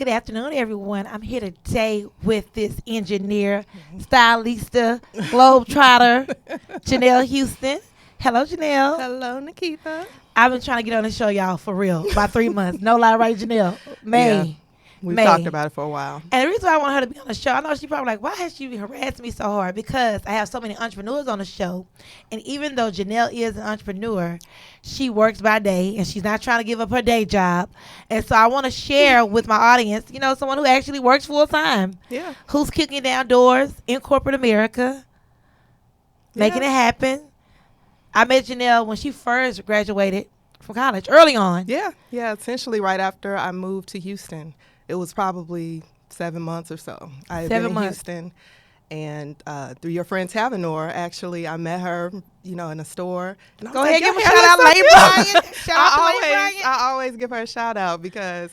Good afternoon, everyone. I'm here today with this engineer, stylista, globetrotter, Janelle Houston. Hello, Janelle. Hello, Nikita. I've been trying to get on the show, y'all, for real, about 3 months. No lie, right, Janelle? Yeah, May. we've May. talked about it for a while. And the reason why I want her to be on the show, I know she probably like, why has she harassed me so hard? Because I have so many entrepreneurs on the show. And even though Janelle is an entrepreneur, she works by day and she's not trying to give up her day job. And so I want to share with my audience, someone who actually works full time. Yeah. Who's kicking down doors in corporate America, making it happen. I met Janelle when she first graduated from college, early on. Yeah, essentially right after I moved to Houston. It was probably 7 months or so. I had been in Houston, and through your friend Tavanor, actually, I met her, in a store. And Go ahead, give a shout out, Lady Brian. Shout out to Lady Brian. I always give her a shout out because,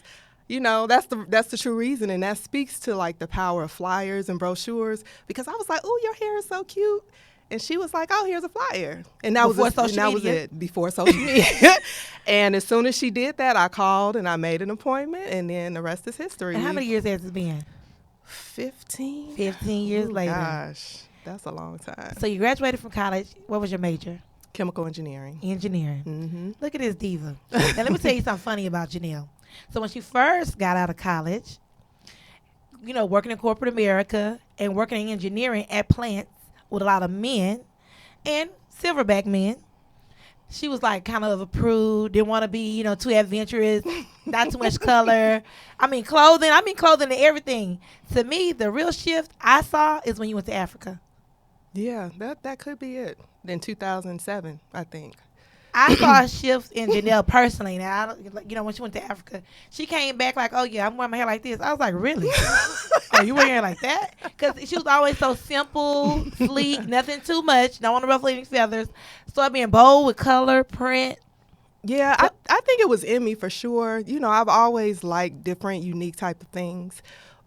that's the true reason, and that speaks to like the power of flyers and brochures. Because I was like, "Oh, your hair is so cute." And she was like, "Oh, here's a flyer." And that was it, before social media. And as soon as she did that, I called and I made an appointment, and then the rest is history. And how many years has it been? 15. 15 years later. Gosh, that's a long time. So you graduated from college. What was your major? Chemical engineering. Engineering. Mm-hmm. Look at this diva. Now, let me tell you something funny about Janelle. So when she first got out of college, working in corporate America and working in engineering at plants, with a lot of men and silverback men. She was like kind of a prude, didn't want to be, too adventurous, not too much color. Clothing and everything. To me, the real shift I saw is when you went to Africa. Yeah, that could be it. In 2007, I think. I saw a shift in Janelle personally. Now, when she went to Africa, she came back like, "Oh yeah, I'm wearing my hair like this." I was like, "Really? Oh, you wear your hair like that?" Because she was always so simple, sleek, nothing too much, don't want to ruffle any feathers. Started being bold with color, print. Yeah, I think it was in me for sure. I've always liked different, unique type of things.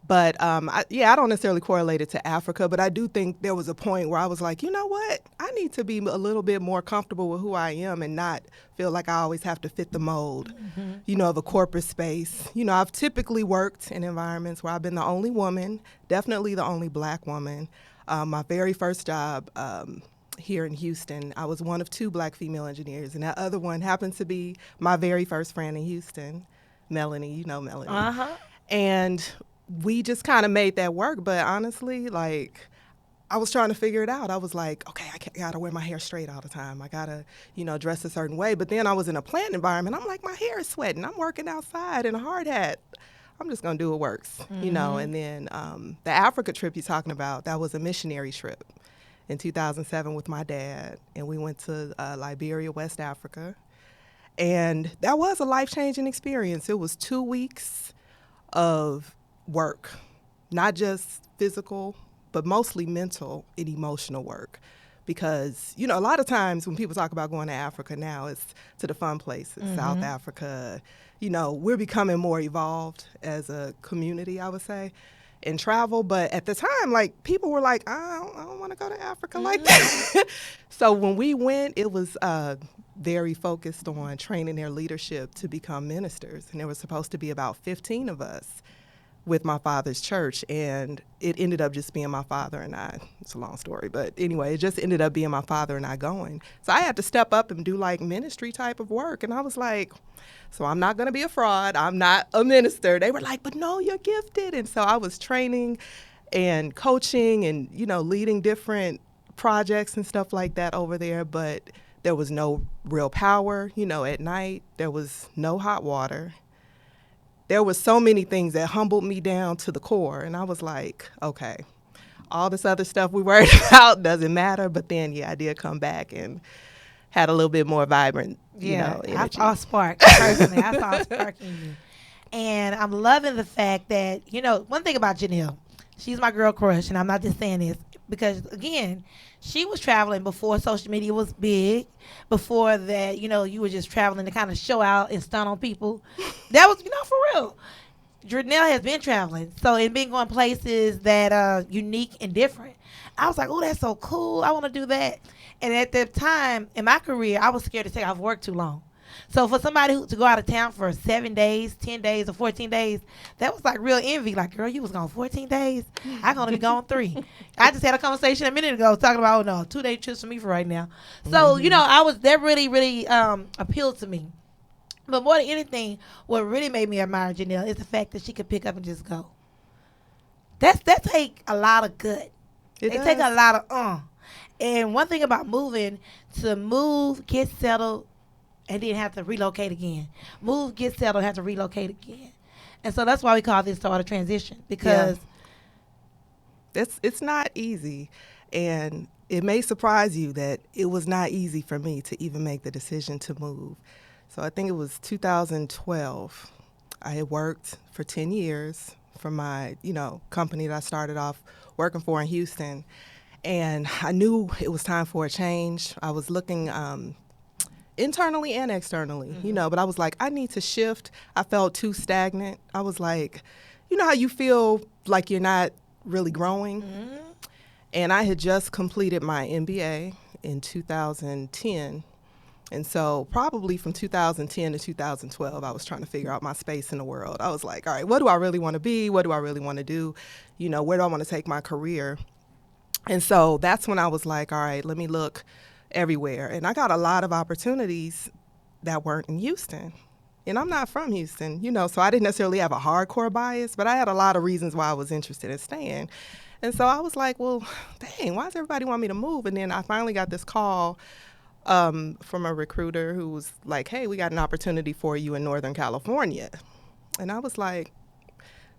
But, I don't necessarily correlate it to Africa, but I do think there was a point where I was like, you know what? I need to be a little bit more comfortable with who I am and not feel like I always have to fit the mold, of a corporate space. I've typically worked in environments where I've been the only woman, definitely the only black woman. My very first job here in Houston, I was one of 2 black female engineers, and that other one happens to be my very first friend in Houston, Melanie. Melanie. Uh-huh. And we just kind of made that work. But honestly, like, I was trying to figure it out. I was like, okay, I got to wear my hair straight all the time. I got to, dress a certain way. But then I was in a plant environment. I'm like, my hair is sweating. I'm working outside in a hard hat. I'm just going to do what works, And then the Africa trip you're talking about, that was a missionary trip in 2007 with my dad. And we went to Liberia, West Africa. And that was a life-changing experience. It was 2 weeks of work, not just physical, but mostly mental and emotional work. Because, a lot of times when people talk about going to Africa now, it's to the fun places, South Africa. We're becoming more evolved as a community, I would say, in travel. But at the time, like, people were like, I don't want to go to Africa like that. So when we went, it was very focused on training their leadership to become ministers. And there was supposed to be about 15 of us with my father's church, and it ended up just being my father and I. It's a long story, but anyway, it just ended up being my father and I going. So I had to step up and do like ministry type of work, and I was like, so I'm not going to be a fraud. I'm not a minister. They were like, but no, you're gifted. And so I was training and coaching and, leading different projects and stuff like that over there, but there was no real power, at night. There was no hot water. There was so many things that humbled me down to the core. And I was like, okay, all this other stuff we worried about doesn't matter. But then, I did come back and had a little bit more vibrant, energy. I saw a spark, personally. I saw a spark in you. And I'm loving the fact that, one thing about Janelle, she's my girl crush. And I'm not just saying this because, again, she was traveling before social media was big, before that, you were just traveling to kind of show out and stun on people. That was, for real. Janelle has been traveling. So, and been going places that are unique and different. I was like, oh, that's so cool. I want to do that. And at the time in my career, I was scared to take off work too long. So for somebody to go out of town for 7 days, 10 days, or 14 days, that was like real envy. Like, girl, you was gone 14 days. I can only be gone 3. I just had a conversation a minute ago talking about, oh no, 2-day trips for me for right now. So, that really, really appealed to me. But more than anything, what really made me admire Janelle is the fact that she could pick up and just go. That take a lot of gut. It take a lot of And one thing about moving, to move, get settled, and then have to relocate again. Move, get settled, have to relocate again. And so that's why we call this sort of transition, because it's not easy. And it may surprise you that it was not easy for me to even make the decision to move. So I think it was 2012. I had worked for 10 years for my, company that I started off working for in Houston. And I knew it was time for a change. I was looking internally and externally, but I was like, I need to shift. I felt too stagnant. I was like, you know how you feel like you're not really growing? Mm-hmm. And I had just completed my MBA in 2010. And so probably from 2010 to 2012, I was trying to figure out my space in the world. I was like, all right, what do I really want to be? What do I really want to do? Where do I want to take my career? And so that's when I was like, all right, let me look everywhere. And I got a lot of opportunities that weren't in Houston. And I'm not from Houston, so I didn't necessarily have a hardcore bias, but I had a lot of reasons why I was interested in staying. And so I was like, well, dang, why does everybody want me to move? And then I finally got this call from a recruiter who was like, hey, we got an opportunity for you in Northern California. And I was like,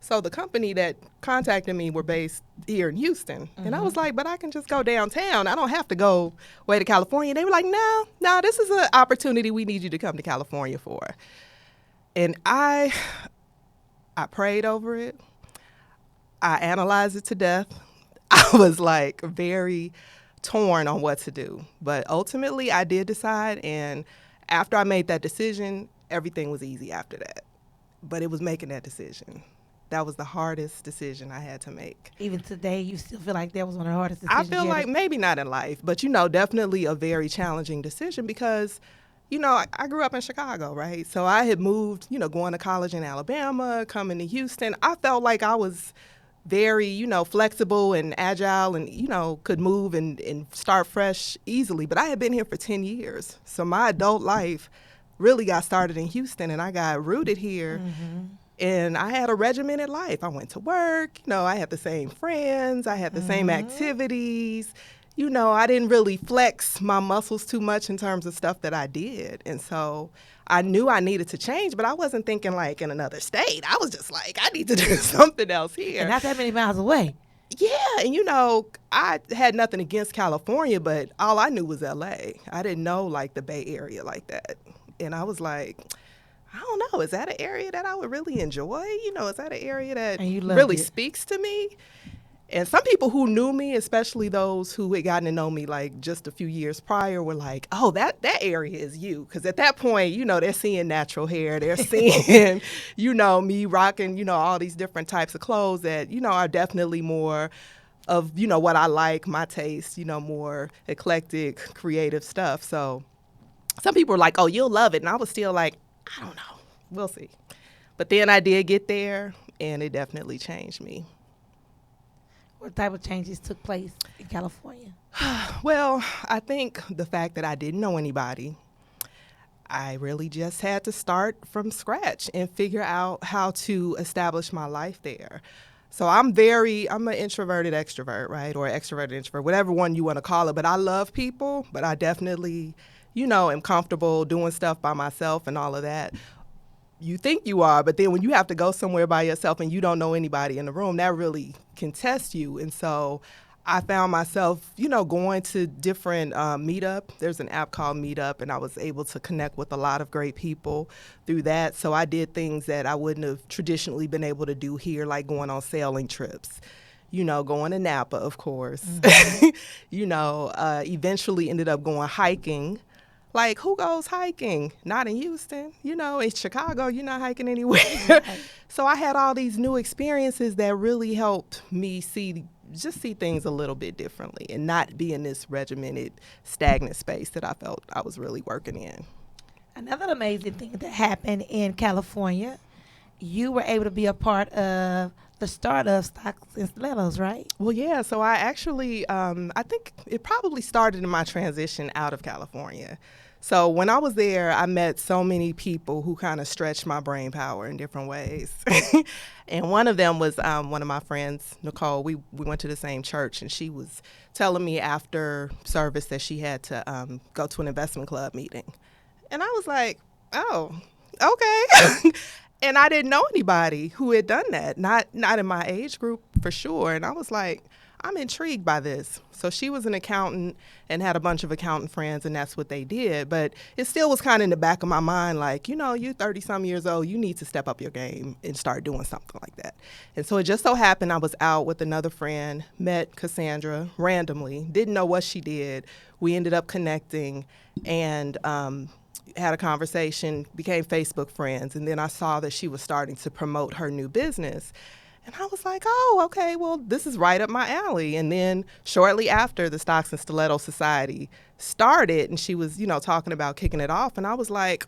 so the company that contacted me were based here in Houston. Mm-hmm. And I was like, but I can just go downtown. I don't have to go way to California. They were like, no, this is an opportunity we need you to come to California for. And I prayed over it. I analyzed it to death. I was like very torn on what to do. But ultimately, I did decide. And after I made that decision, everything was easy after that. But it was making that decision. That was the hardest decision I had to make. Even today, you still feel like that was one of the hardest decisions? I feel like maybe not in life, but, definitely a very challenging decision because, I grew up in Chicago, right? So I had moved, going to college in Alabama, coming to Houston. I felt like I was very, flexible and agile and, could move and start fresh easily. But I had been here for 10 years. So my adult life really got started in Houston, and I got rooted here. Mm-hmm. And I had a regimented life. I went to work, I had the same friends, I had the same activities. I didn't really flex my muscles too much in terms of stuff that I did. And so I knew I needed to change, but I wasn't thinking like in another state. I was just like, I need to do something else here. And not that many miles away. Yeah, and I had nothing against California, but all I knew was LA. I didn't know like the Bay Area like that. And I was like, I don't know, is that an area that I would really enjoy? Is that an area that really speaks to me? And some people who knew me, especially those who had gotten to know me like just a few years prior, were like, oh, that area is you. Because at that point, they're seeing natural hair. They're seeing, me rocking, all these different types of clothes that, are definitely more of, what I like, my taste, more eclectic, creative stuff. So some people were like, oh, you'll love it. And I was still like, I don't know. We'll see. But then I did get there, and it definitely changed me. What type of changes took place in California? Well, I think the fact that I didn't know anybody, I really just had to start from scratch and figure out how to establish my life there. So I'm an introverted extrovert, right? Or extroverted introvert, whatever one you want to call it. But I love people, but I definitely, am comfortable doing stuff by myself and all of that. You think you are, but then when you have to go somewhere by yourself and you don't know anybody in the room, that really can test you. And so I found myself, going to different Meetup. There's an app called Meetup, and I was able to connect with a lot of great people through that. So I did things that I wouldn't have traditionally been able to do here, like going on sailing trips, going to Napa, of course. Mm-hmm. Eventually ended up going hiking. Like, who goes hiking? Not in Houston. In Chicago, you're not hiking anywhere. Right. So I had all these new experiences that really helped me see things a little bit differently and not be in this regimented, stagnant space that I felt I was really working in. Another amazing thing that happened in California, you were able to be a part of the start of Stocks and Stilettos, right? Well, yeah. So I actually, I think it probably started in my transition out of California. So when I was there, I met so many people who kind of stretched my brain power in different ways. And one of them was one of my friends, Nicole. We went to the same church, and she was telling me after service that she had to go to an investment club meeting. And I was like, oh, okay. And I didn't know anybody who had done that, not in my age group for sure. And I was like, I'm intrigued by this. So she was an accountant and had a bunch of accountant friends, and that's what they did. But it still was kind of in the back of my mind, like, you're 30-some years old. You need to step up your game and start doing something like that. And so it just so happened I was out with another friend, met Cassandra randomly, didn't know what she did. We ended up connecting and had a conversation, became Facebook friends, and then I saw that she was starting to promote her new business. And I was like, oh, okay, well, this is right up my alley. And then shortly after, the Stocks and Stiletto Society started, and she was, talking about kicking it off. And I was like,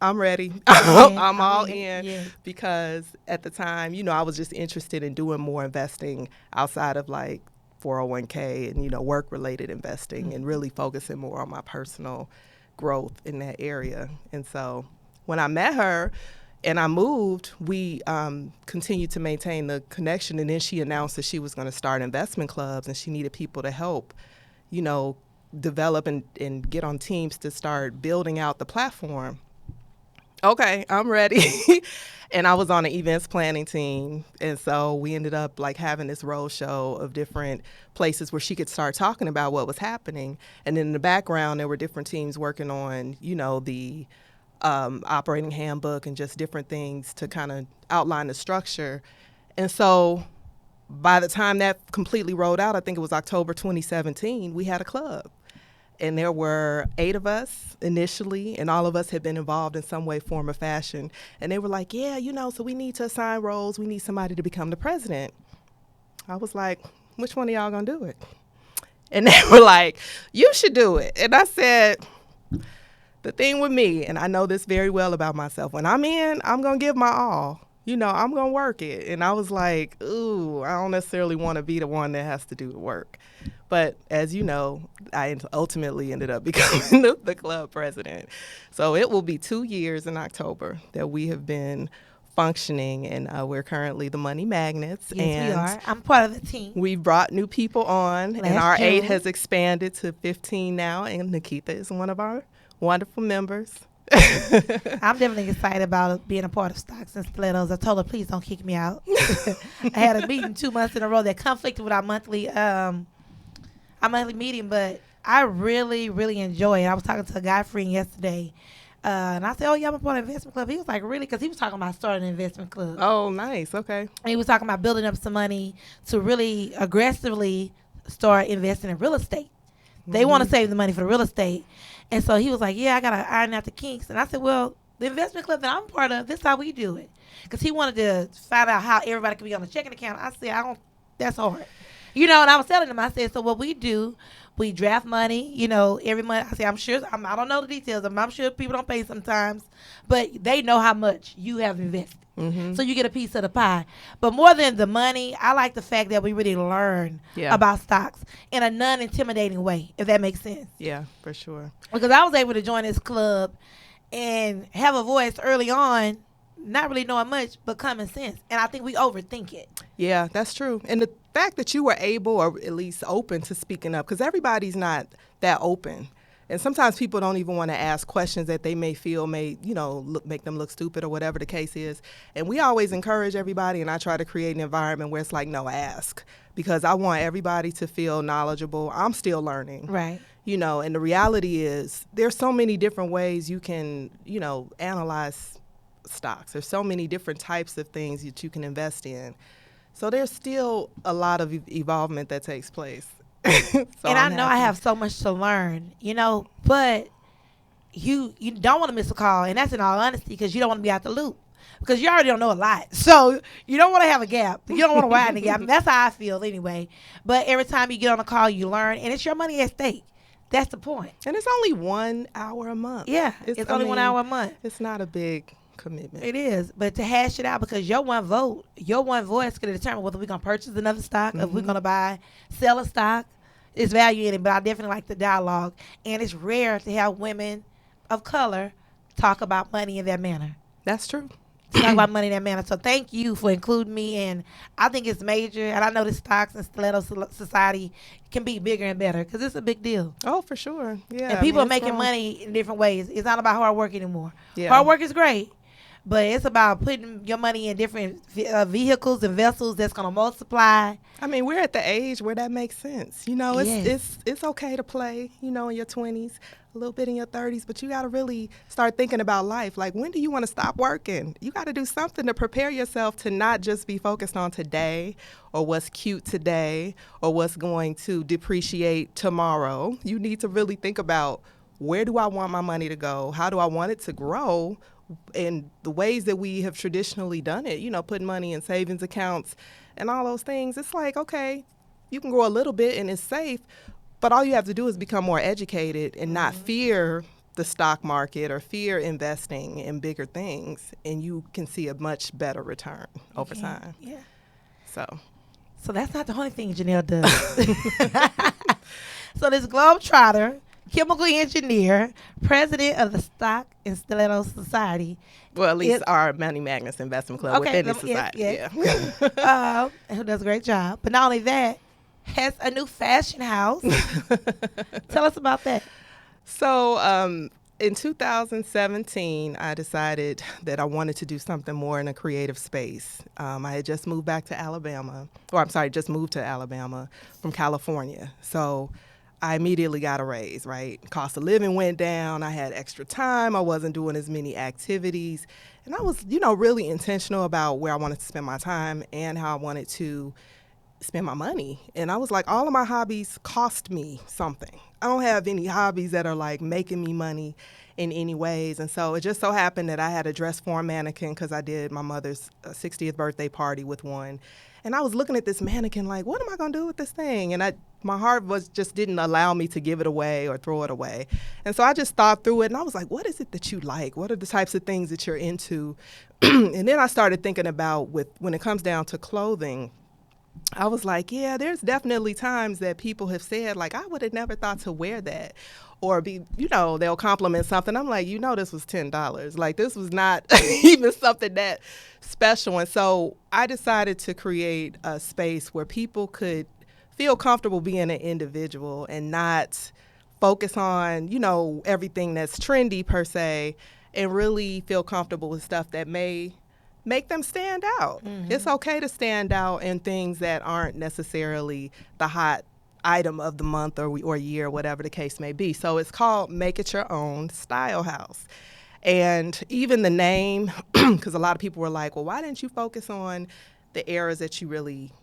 I'm ready. I'm all in. Yeah. Because at the time, I was just interested in doing more investing outside of like 401k and, work-related investing, and really focusing more on my personal growth in that area. And so when I met her and I moved, we continued to maintain the connection. And then she announced that she was going to start investment clubs, and she needed people to help, develop and get on teams to start building out the platform. Okay, I'm ready. And I was on an events planning team. And so we ended up like having this road show of different places where she could start talking about what was happening. And in the background, there were different teams working on, the operating handbook and just different things to kind of outline the structure. And so by the time that completely rolled out, I think it was October 2017, we had a club. And there were 8 of us initially, and all of us had been involved in some way, form, or fashion. And they were like, yeah, so we need to assign roles. We need somebody to become the president. I was like, which one of y'all gonna do it? And they were like, you should do it. And I said, the thing with me, and I know this very well about myself, when I'm in, I'm gonna give my all. I'm gonna work it. And I was like, ooh, I don't necessarily want to be the one that has to do the work. But as you know, I ultimately ended up becoming the club president. So it will be 2 years in October that we have been functioning, and we're currently the Money Magnets. Yes, and we are. I'm part of the team. We've brought new people on, and our 8 has expanded to 15 now, and Nikita is one of our wonderful members. I'm definitely excited about being a part of Stocks and Stilettos. I told her, please don't kick me out. I had a meeting 2 months in a row that conflicted with our monthly meeting, but I really, really enjoy it. I was talking to a guy friend yesterday, and I said, oh, yeah, I'm a part of an investment club. He was like, really? Because he was talking about starting an investment club. Oh, nice. Okay. And he was talking about building up some money to really aggressively start investing in real estate. They want to save the money for the real estate. And so he was like, yeah, I got to iron out the kinks. And I said, well, the investment club that I'm part of, this is how we do it. Because he wanted to find out how everybody could be on a checking account. I said, that's hard. And I was telling him, I said, so what we do, we draft money, every month. I said, I don't know the details. I'm sure people don't pay sometimes, but they know how much you have invested. Mm-hmm. So you get a piece of the pie. But more than the money, I like the fact that we really learn about stocks in a non-intimidating way, if that makes sense. Yeah, for sure. Because I was able to join this club and have a voice early on, not really knowing much, but common sense. And I think we overthink it. Yeah, that's true. And the fact that you were able, or at least open to speaking up, because everybody's not that open. And sometimes people don't even want to ask questions that they may feel make them look stupid or whatever the case is. And we always encourage everybody, and I try to create an environment where it's like, no, ask. Because I want everybody to feel knowledgeable. I'm still learning. Right. And the reality is there's so many different ways you can, analyze stocks. There's so many different types of things that you can invest in. So there's still a lot of evolvement that takes place. And I know I have so much to learn, but you don't want to miss a call. And that's in all honesty, because you don't want to be out the loop, because you already don't know a lot. So you don't want to have a gap. You don't want to widen the gap. That's how I feel anyway. But every time you get on a call, you learn, and it's your money at stake. That's the point. And it's only 1 hour a month. Yeah, it's only 1 hour a month. It's not a big commitment. It is, but to hash it out, because your one vote, your one voice could determine whether we're going to purchase another stock, if we're going to sell a stock. It's value in it, but I definitely like the dialogue. And it's rare to have women of color talk about money in that manner. That's true. Talk about money in that manner. So thank you for including me. And I think it's major. And I know the stocks and stiletto society can be bigger and better because it's a big deal. Oh, for sure. Yeah. And people are making money in different ways. It's not about hard work anymore. Yeah. Hard work is great. But it's about putting your money in different vehicles and vessels that's going to multiply. I mean, we're at the age where that makes sense. You know, it's okay to play, you know, in your 20s, a little bit in your 30s, but you got to really start thinking about life. Like, when do you want to stop working? You got to do something to prepare yourself to not just be focused on today or what's cute today or what's going to depreciate tomorrow. You need to really think about, where do I want my money to go? How do I want it to grow? And the ways that we have traditionally done it, you know, putting money in savings accounts and all those things, it's like, okay, you can grow a little bit and it's safe, but all you have to do is become more educated and not fear the stock market or fear investing in bigger things, and you can see a much better return over time. Yeah. So that's not the only thing Janelle does. So this globetrotter, chemical engineer, president of the Stock and Stiletto Society. Well, at least our Money Magnus Investment Club within the society. Yeah. Who does a great job. But not only that, has a new fashion house. Tell us about that. So in 2017, I decided that I wanted to do something more in a creative space. I had just moved back to Alabama, just moved to Alabama from California. So I immediately got a raise, right? Cost of living went down. I had extra time. I wasn't doing as many activities. And I was, you know, really intentional about where I wanted to spend my time and how I wanted to spend my money. And I was like, all of my hobbies cost me something. I don't have any hobbies that are like making me money in any ways. And so it just so happened that I had a dress form mannequin because I did my mother's 60th birthday party with one. And I was looking at this mannequin like, what am I going to do with this thing? And my heart didn't allow me to give it away or throw it away. And so I just thought through it, and I was like, what is it that you like? What are the types of things that you're into? And then I started thinking about when it comes down to clothing, I was like, yeah, there's definitely times that people have said, like, I would have never thought to wear that. Or they'll compliment something. I'm like, this was $10. Like, this was not even something that special. And so I decided to create a space where people could feel comfortable being an individual and not focus on, everything that's trendy per se, and really feel comfortable with stuff that may make them stand out. Mm-hmm. It's okay to stand out in things that aren't necessarily the hot item of the month or year, whatever the case may be. So it's called Make It Your Own Style House. And even the name, because a lot of people were like, well, why didn't you focus on the eras that you really,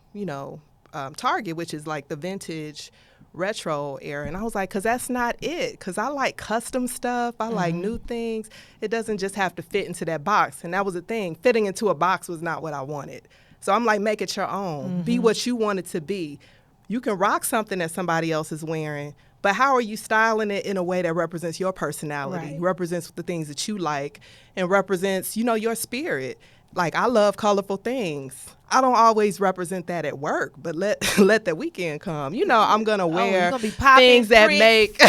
target, which is like the vintage retro era? And I was like, because that's not it. Because I like custom stuff. I like new things. It doesn't just have to fit into that box. And that was the thing. Fitting into a box was not what I wanted. So I'm like, make it your own. Mm-hmm. Be what you want it to be. You can rock something that somebody else is wearing, but how are you styling it in a way that represents your personality, right, represents the things that you like, and represents, your spirit? Like, I love colorful things. I don't always represent that at work, but let the weekend come. I'm going to wear things that make...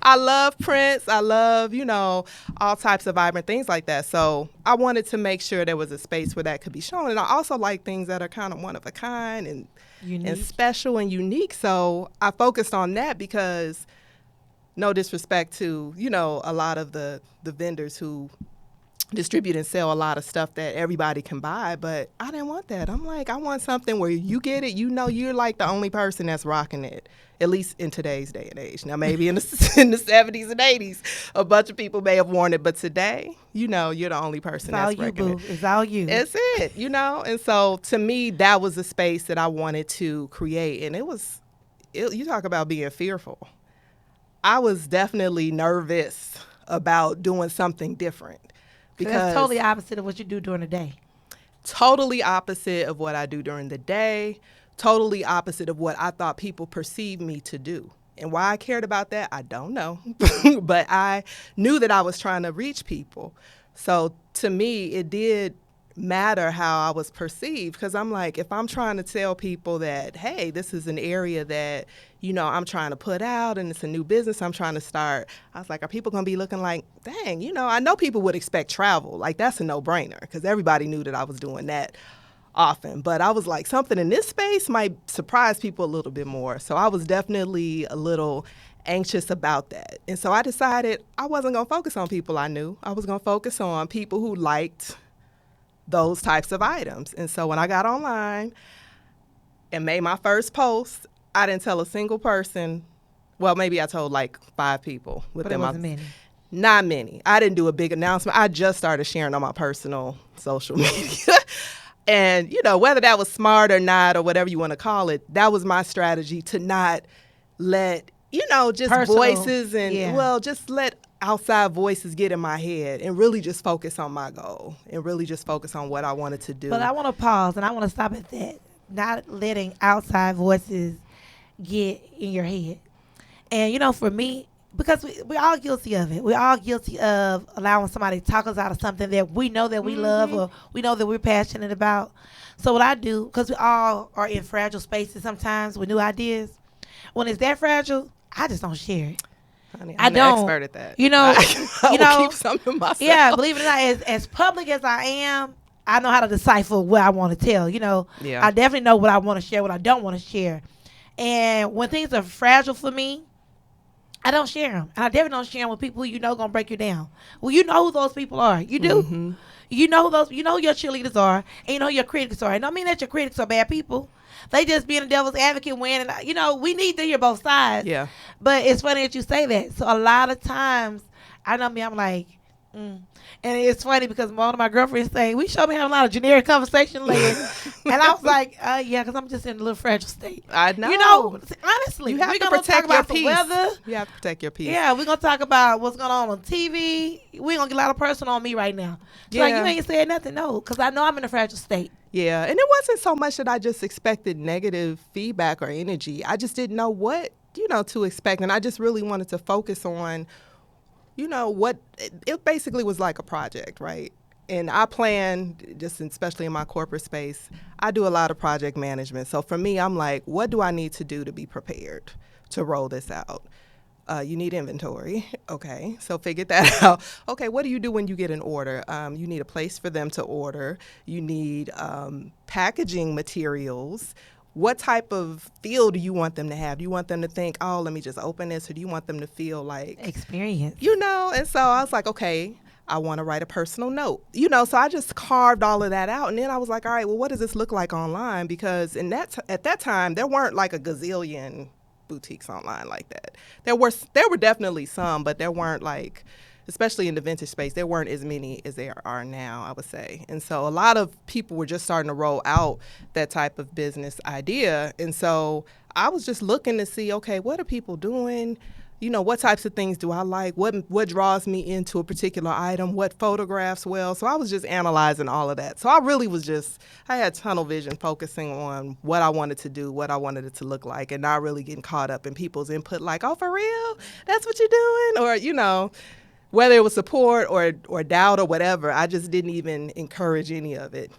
I love prints. I love, all types of vibrant things like that. So I wanted to make sure there was a space where that could be shown. And I also like things that are kind of one of a kind and unique, and special and unique. So I focused on that because, no disrespect to, a lot of the vendors who distribute and sell a lot of stuff that everybody can buy, but I didn't want that. I'm like, I want something where you get it, you're like the only person that's rocking it, at least in today's day and age. Now, maybe in the 70s and 80s, a bunch of people may have worn it, but today, you're the only person that's rocking it. It's all you. It's it, And so, to me, that was a space that I wanted to create, and you talk about being fearful. I was definitely nervous about doing something different. Because that's totally opposite of what you do during the day. Totally opposite of what I do during the day. Totally opposite of what I thought people perceive me to do. And why I cared about that, I don't know. But I knew that I was trying to reach people. So to me, it did matter how I was perceived, because I'm like, if I'm trying to tell people that, hey, this is an area that, you know, I'm trying to put out and it's a new business I'm trying to start, I was like, are people going to be looking like, dang, you know, I know people would expect travel. Like, that's a no-brainer, because everybody knew that I was doing that often. But I was like, something in this space might surprise people a little bit more. So I was definitely a little anxious about that. And so I decided I wasn't going to focus on people I knew. I was going to focus on people who liked those types of items. And so when I got online and made my first post, I didn't tell a single person. Well, maybe I told like 5 people. But it wasn't many. Not many. I didn't do a big announcement. I just started sharing on my personal social media. And, you know, whether that was smart or not, or whatever you want to call it, that was my strategy, to not let, you know, just Personal, voices and, well, just let outside voices get in my head, and really just focus on my goal, and really just focus on what I wanted to do. But I want to pause, and I want to stop at that. Not letting outside voices get in your head. And, you know, for me, because we're all guilty of it. We're all guilty of allowing somebody to talk us out of something that we know that we love, or we know that we're passionate about. So what I do, because we all are in fragile spaces sometimes with new ideas, when it's that fragile, I just don't share it. Honey, I I'm don't. an expert at that. You know, keep some to myself. Yeah, believe it or not, as public as I am, I know how to decipher what I want to tell. You know, I definitely know what I want to share, what I don't want to share. And when things are fragile for me, I don't share them. And I definitely don't share them with people who you know going to break you down. Well, you know who those people are. You do. Mm-hmm. You know who your cheerleaders are, and you know who your critics are. And I don't mean that your critics are bad people. They just being a devil's advocate when, and you know, we need to hear both sides. Yeah. But it's funny that you say that. So a lot of times, I know me, I'm like, And it's funny because one of my girlfriends say, we should be having a lot of generic conversation later. And I was like, yeah, because I'm just in a little fragile state. I know. You know, honestly, you have to protect your peace. Weather. You have to protect your peace. Yeah, we're going to talk about what's going on TV. We're going to get a lot of personal on me right now. She's like, you ain't said nothing, no, because I know I'm in a fragile state. Yeah, and it wasn't so much that I just expected negative feedback or energy. I just didn't know what, to expect. And I just really wanted to focus on, what it basically was like a project, right? And I plan, just especially in my corporate space, I do a lot of project management. So for me, I'm like, what do I need to do to be prepared to roll this out? You need inventory. Okay, so figured that out. Okay, what do you do when you get an order? You need a place for them to order. You need packaging materials. What type of feel do you want them to have? Do you want them to think, oh, let me just open this? Or do you want them to feel like... experience. And so I was like, okay, I want to write a personal note. So I just carved all of that out. And then I was like, all right, well, what does this look like online? Because at that time, there weren't like a gazillion boutiques online like that. There were definitely some, but there weren't like... especially in the vintage space, there weren't as many as there are now, I would say. And so a lot of people were just starting to roll out that type of business idea. And so I was just looking to see, okay, what are people doing? What types of things do I like? What draws me into a particular item? What photographs well? So I was just analyzing all of that. So I really was I had tunnel vision focusing on what I wanted to do, what I wanted it to look like, and not really getting caught up in people's input like, oh, for real? That's what you're doing? Or, whether it was support or doubt or whatever, I just didn't even encourage any of it.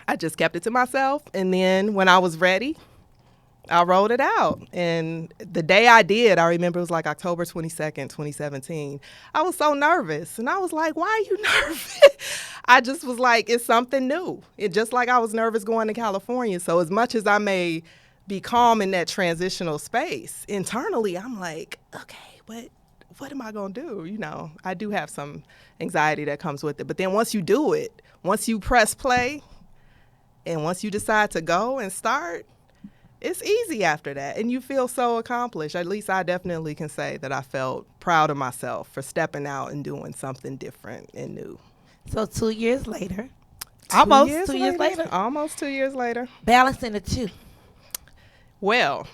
I just kept it to myself. And then when I was ready, I rolled it out. And the day I did, I remember it was like October 22nd, 2017. I was so nervous. And I was like, why are you nervous? I just was like, it's something new. It just like I was nervous going to California. So as much as I may be calm in that transitional space, internally, I'm like, okay, what am I going to do? I do have some anxiety that comes with it. But then once you do it, once you press play, and once you decide to go and start, it's easy after that. And you feel so accomplished. At least I definitely can say that I felt proud of myself for stepping out and doing something different and new. So 2 years later, almost 2 years later. Almost 2 years later. Balancing the two. Well...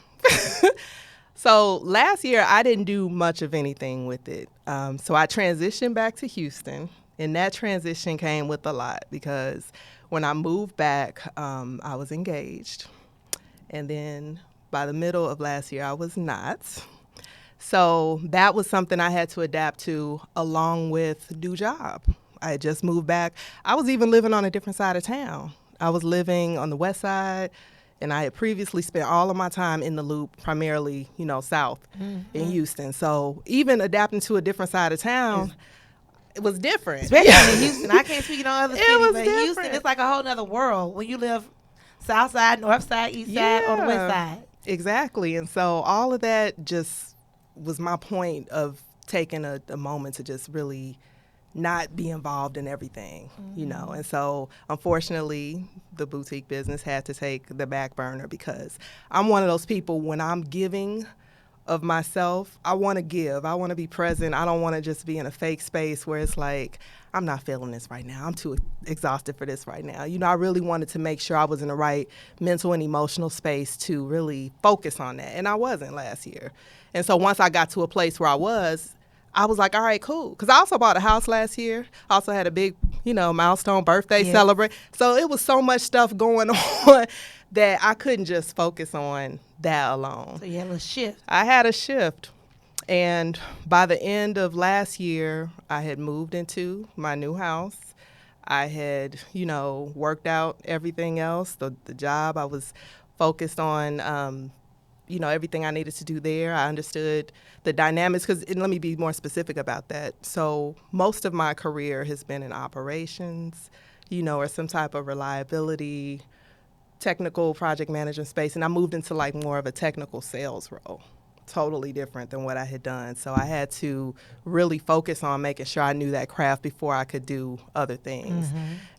So last year, I didn't do much of anything with it. So I transitioned back to Houston, and that transition came with a lot because when I moved back, I was engaged. And then By the middle of last year, I was not. So that was something I had to adapt to along with new job. I had just moved back. I was even living on a different side of town. I was living on the west side, and I had previously spent all of my time in the Loop, primarily, south in Houston. So even adapting to a different side of town, it was different. Especially in Houston. I can't speak on other cities, but different. Houston, it's like a whole nother world when you live south side, north side, east side, or the west side. Exactly. And so all of that just was my point of taking a moment to just really not be involved in everything, And so, unfortunately, the boutique business had to take the back burner because I'm one of those people, when I'm giving of myself, I want to give. I want to be present. I don't want to just be in a fake space where it's like, I'm not feeling this right now. I'm too exhausted for this right now. I really wanted to make sure I was in the right mental and emotional space to really focus on that. And I wasn't last year. And so once I got to a place where I was like, all right, cool. Because I also bought a house last year. I also had a big, milestone birthday celebrate. So it was so much stuff going on that I couldn't just focus on that alone. So you had a shift. I had a shift. And by the end of last year, I had moved into my new house. I had, worked out everything else, the job. I was focused on everything I needed to do there. I understood the dynamics, and let me be more specific about that. So most of my career has been in operations, or some type of reliability, technical project management space, and I moved into like more of a technical sales role. Totally different than what I had done. So I had to really focus on making sure I knew that craft before I could do other things.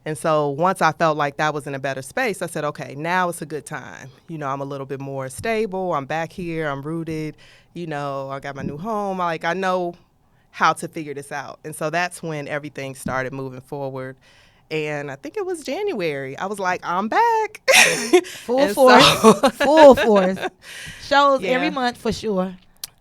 And so once I felt like that was in a better space, I said, okay, now it's a good time. I'm a little bit more stable. I'm back here. I'm rooted. I got my new home. I know how to figure this out. And so that's when everything started moving forward. And I think it was January. I was like, I'm back. Full force. Full force. Shows every month for sure.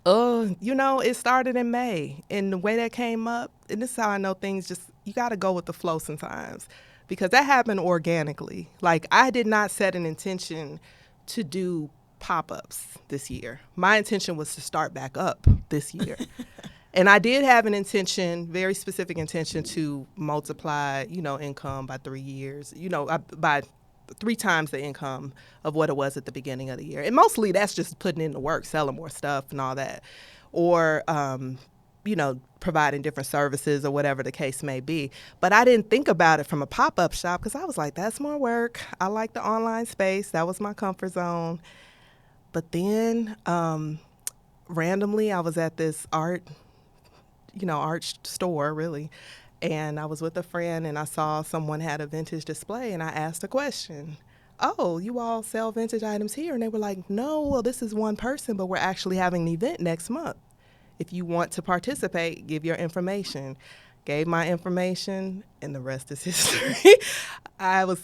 It started in May. And the way that came up, and this is how I know things you got to go with the flow sometimes. Because that happened organically. Like, I did not set an intention to do pop-ups this year. My intention was to start back up this year. And I did have an intention, very specific intention, to multiply, income by 3 years, by 3 times the income of what it was at the beginning of the year. And mostly that's just putting in the work, selling more stuff and all that. Or, providing different services or whatever the case may be. But I didn't think about it from a pop-up shop because I was like, that's more work. I like the online space. That was my comfort zone. But then randomly I was at this art store, really. And I was with a friend, and I saw someone had a vintage display, and I asked a question. Oh, you all sell vintage items here? And they were like, no, well, this is one person, but we're actually having an event next month. If you want to participate, give your information. Gave my information, and the rest is history. I was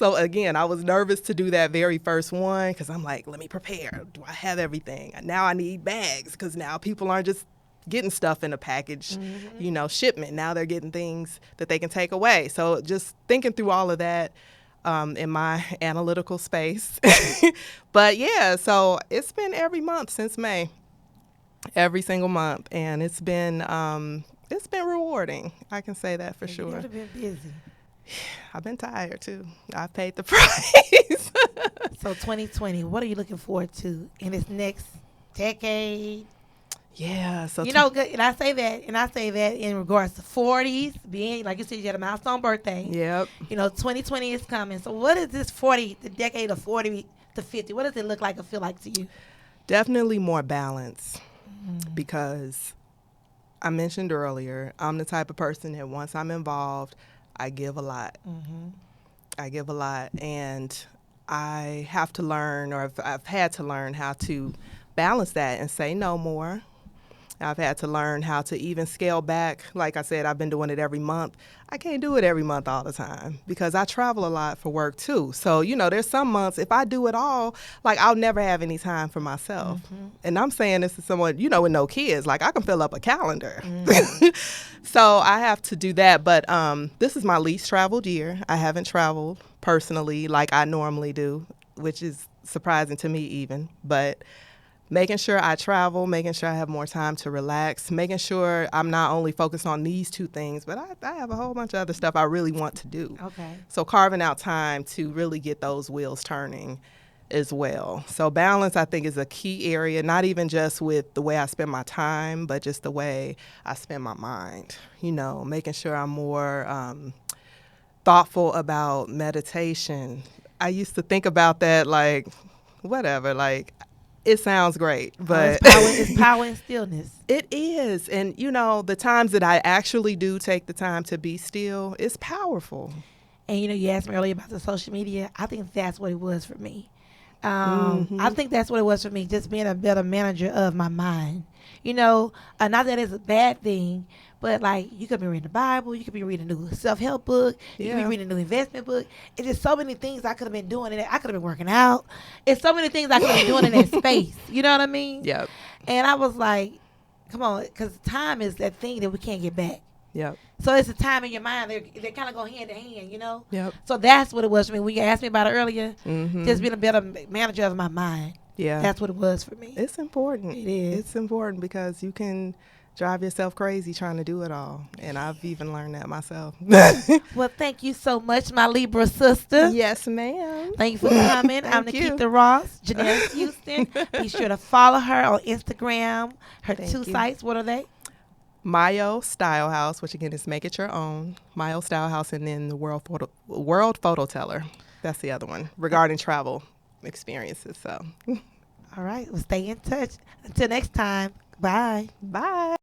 nervous to do that very first one because I'm like, let me prepare. Do I have everything? Now I need bags because now people aren't just getting stuff in a package, shipment. Now they're getting things that they can take away. So just thinking through all of that in my analytical space. But yeah, so it's been every month since May, every single month. And it's been rewarding. I can say that for sure. You've been busy. I've been tired too. I've paid the price. So 2020, what are you looking forward to in this next decade? Yeah, so and I say that in regards to 40s, being like you said, you had a milestone birthday. Yep. 2020 is coming. So what is this the decade of 40 to 50? What does it look like or feel like to you? Definitely more balance, because I mentioned earlier, I'm the type of person that once I'm involved, I give a lot. I give a lot, and I have to learn, or I've had to learn how to balance that and say no more. I've had to learn how to even scale back. Like I said, I've been doing it every month. I can't do it every month all the time because I travel a lot for work too. So, there's some months, if I do it all, like I'll never have any time for myself. And I'm saying this to someone, with no kids, like I can fill up a calendar. So I have to do that. But this is my least traveled year. I haven't traveled personally like I normally do, which is surprising to me even. But making sure I travel, making sure I have more time to relax, making sure I'm not only focused on these two things, but I have a whole bunch of other stuff I really want to do. Okay. So carving out time to really get those wheels turning as well. So balance, I think, is a key area, not even just with the way I spend my time, but just the way I spend my mind. You know, making sure I'm more thoughtful about meditation. I used to think about that like, whatever, like, it sounds great, but It's power in stillness. it is. And, you know, the times that I actually do take the time to be still, it's powerful. And you asked me earlier about the social media. I think that's what it was for me. I think that's what it was for me, just being a better manager of my mind. Not that it's a bad thing, but like you could be reading the Bible, you could be reading a new self-help book, you could be reading a new investment book. It's just so many things I could have been doing in it. I could have been working out. It's so many things I could have been doing in that space. You know what I mean? Yep. And I was like, come on, because time is that thing that we can't get back. Yep. So it's the time in your mind. They kind of go hand in hand, Yep. So that's what it was for me. When you asked me about it earlier, Mm-hmm. just being a better manager of my mind. Yeah. That's what it was for me. It's important. It is. It's important because you can drive yourself crazy trying to do it all. And I've even learned that myself. Well, thank you so much, my Libra sister. Yes, ma'am. Thank you for coming. I'm Thank you. Nikita Ross, Janelle Houston. Be sure to follow her on Instagram. Her Thank two you. sites, what are they? Miyostylehouse, which again is make it your own. Miyostylehouse, and then the World Photo Teller. That's the other one regarding travel experiences. So, All right. Well, stay in touch. Until next time. Bye. bye.